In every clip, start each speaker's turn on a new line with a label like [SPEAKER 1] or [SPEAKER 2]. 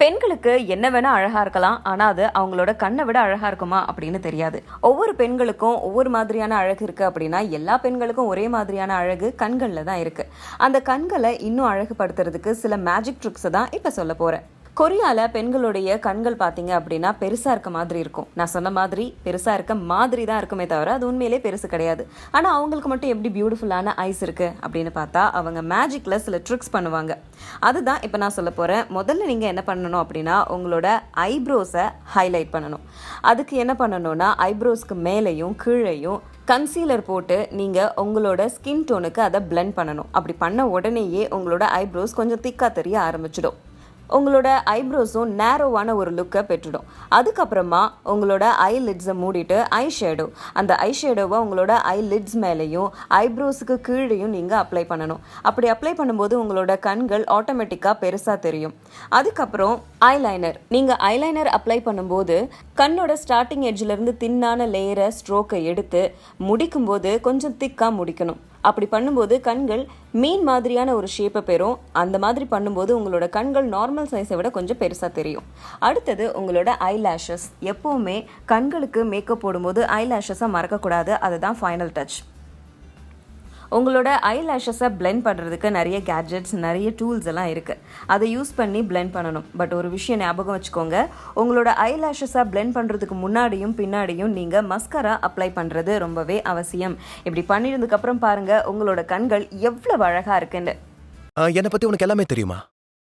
[SPEAKER 1] பெண்களுக்கு என்ன வேணா அழகா இருக்கலாம். ஆனா அது அவங்களோட கண்ணை விட அழகா இருக்குமா அப்படின்னு தெரியாது. ஒவ்வொரு பெண்களுக்கும் ஒவ்வொரு மாதிரியான அழகு இருக்கு அப்படின்னா, எல்லா பெண்களுக்கும் ஒரே மாதிரியான அழகு கண்கள்ல தான் இருக்கு. அந்த கண்களை இன்னும் அழகுபடுத்துறதுக்கு சில மேஜிக் ட்ரிக்ஸை தான் இப்ப சொல்ல போறேன். கொரியால பெண்களுடைய கண்கள் பார்த்தீங்க அப்படின்னா பெருசா இருக்க மாதிரி இருக்கும். நான் சொன்ன மாதிரி பெருசா இருக்க மாதிரி தான் இருக்குமே தவிர அது உண்மையிலே பெருசு கிடையாது. ஆனா அவங்களுக்கு மட்டும் எப்படி பியூட்டிஃபுல்லான ஐஸ் இருக்கு அப்படின்னு பார்த்தா அவங்க மேஜிக்ல சில ட்ரிக்ஸ் பண்ணுவாங்க. அதுதான் இப்போ நான் சொல்ல போறேன். முதல்ல நீங்க என்ன பண்ணணும் அப்படின்னா உங்களோட ஐப்ரோஸை ஹைலைட் பண்ணணும். அதுக்கு என்ன பண்ணணும்னா ஐப்ரோஸ்க்கு மேலேயும் கீழேயும் கன்சீலர் போட்டு நீங்கள் உங்களோட ஸ்கின் டோனுக்கு அதை பிளெண்ட் பண்ணணும். அப்படி பண்ண உடனேயே உங்களோட ஐப்ரோஸ் கொஞ்சம் திக்காக தெரிய ஆரம்பிச்சிடும். உங்களோட ஐப்ரோஸும் நேரோவான ஒரு லுக்கை பெற்றுடும். அதுக்கப்புறமா உங்களோட ஐலிட்ஸை மூடிட்டு ஐஷேடோ, அந்த ஐஷேடோவை உங்களோட ஐலிட்ஸ் மேலேயும் ஐப்ரோஸுக்கு கீழேயும் நீங்கள் அப்ளை பண்ணணும். அப்படி அப்ளை பண்ணும்போது உங்களோட கண்கள் ஆட்டோமேட்டிக்காக பெருசாக தெரியும். அதுக்கப்புறம் ஐலைனர், நீங்கள் ஐலைனர் அப்ளை பண்ணும்போது கண்ணோட ஸ்டார்டிங் எட்ஜிலேருந்து தின்னான லேயரை ஸ்ட்ரோக்கை எடுத்து முடிக்கும்போது கொஞ்சம் திக்காக முடிக்கணும். அப்படி பண்ணும்போது கண்கள் மீன் மாதிரியான ஒரு ஷேப்பை பெறும். அந்த மாதிரி பண்ணும்போது உங்களோட கண்கள் நார்மல் சைஸை விட கொஞ்சம் பெருசாக தெரியும். அடுத்தது உங்களோட ஐலாஷஸ். எப்போவுமே கண்களுக்கு மேக்கப் போடும்போது ஐலாஷஸை மறக்கக்கூடாது. அதுதான் ஃபைனல் டச். உங்களோட ஐலாஷஸை பிளெண்ட் பண்ணுறதுக்கு நிறைய கேட்ஜெட்ஸ், நிறைய டூல்ஸ் எல்லாம் இருக்குது. அதை யூஸ் பண்ணி பிளெண்ட் பண்ணணும். பட் ஒரு விஷயம் ஞாபகம் வச்சுக்கோங்க, உங்களோட ஐலாஷஸை பிளெண்ட் பண்ணுறதுக்கு முன்னாடியும் பின்னாடியும் நீங்கள் மஸ்கரா அப்ளை பண்ணுறது ரொம்பவே அவசியம். இப்படி பண்ணிருந்ததுக்கப்புறம் பாருங்கள் உங்களோட கண்கள் எவ்வளவு அழகாக இருக்குன்னு.
[SPEAKER 2] என்னை பற்றி உனக்கு எல்லாமே தெரியுமா?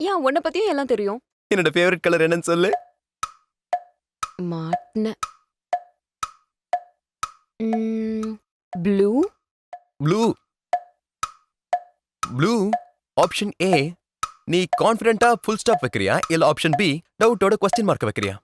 [SPEAKER 1] ஏன் உன்னை பற்றியும் எல்லாம் தெரியும்.
[SPEAKER 2] என்னோட ஃபேவரட் கலர் என்னன்னு சொல்லு.
[SPEAKER 1] மாட்ன blue.
[SPEAKER 2] Blue blue option A. நீ கான்ஃபிடென்ட்டா ஃபுல் ஸ்டாப் வைக்கிறியா இல்ல ஆப்ஷன் பி டவுட்டோட क्वेश्चन மார்க் வைக்கிறியா?